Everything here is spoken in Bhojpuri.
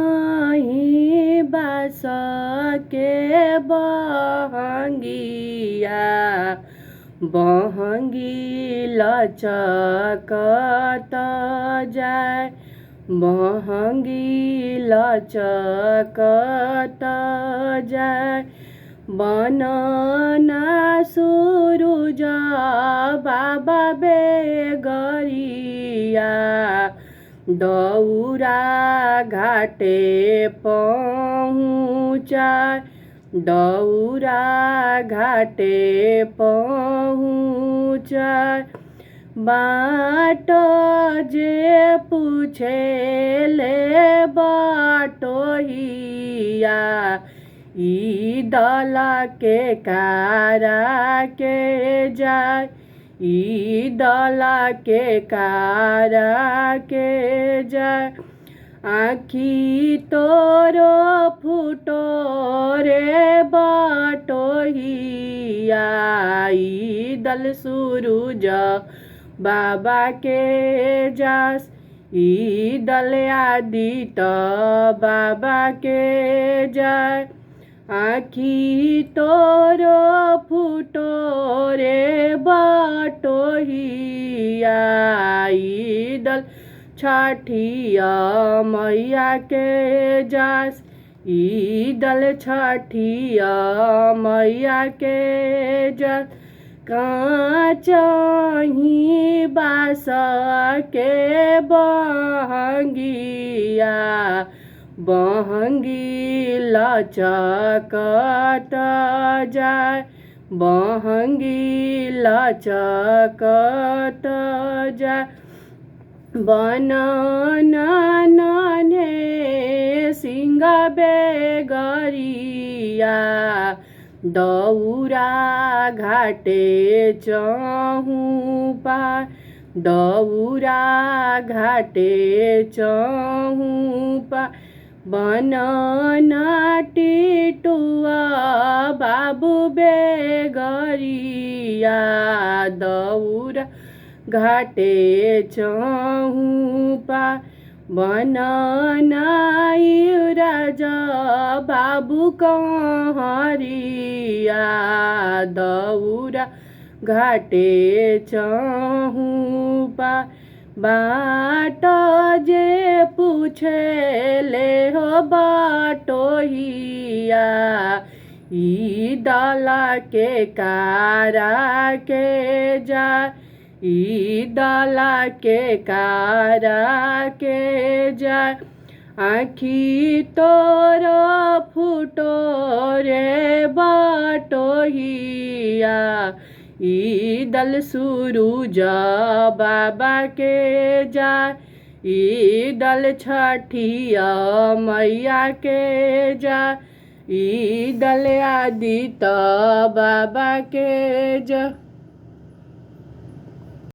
काँचही बाँस के बहंगिया बहंगी लचकत जाय बहंगी लचकत जाय बनना सुरुज बाबा बेगरिया दौरा घाटे पहुँचाय दौरा घाटे पहुँचाय बाट जे पूछेले बाटोहिया ई दला के कारा के जाय ई दला के कारा के जाय आँखी तोरो फुटो रे बाटोहिया ई दल सूरुज बाबा के जास ई दल आदित बाबा के जाय आँखी तोरो फुटो रे बाटोहिया ई दल छठिया मैया के जास ई दल छठिया मैया के जास काँचही बाँस के बहंगिया बहंगी लचकत जाय बहंगी लचकत जाय बनना नन्हे सिंह बेगरिया दौरा घाटे चहूँ पार दौरा घाटे चहूँ पार बनना टिटुआ बाबू बेगरिया दौरा घाटे चहूँ पार बनना राजा बाबू कहरिया दौरा घाटे चहूँ पार बाट जे पूछेले हो बाटोहिया ई दला के कारा के जाय ई दला के कारा के जाय आँखी तोरो फुटो रे बाटोहिया ई दल सूरुज बाबा के जाय ई दल छठिया मैया के जाय ई दल आदित बाबा के जाय।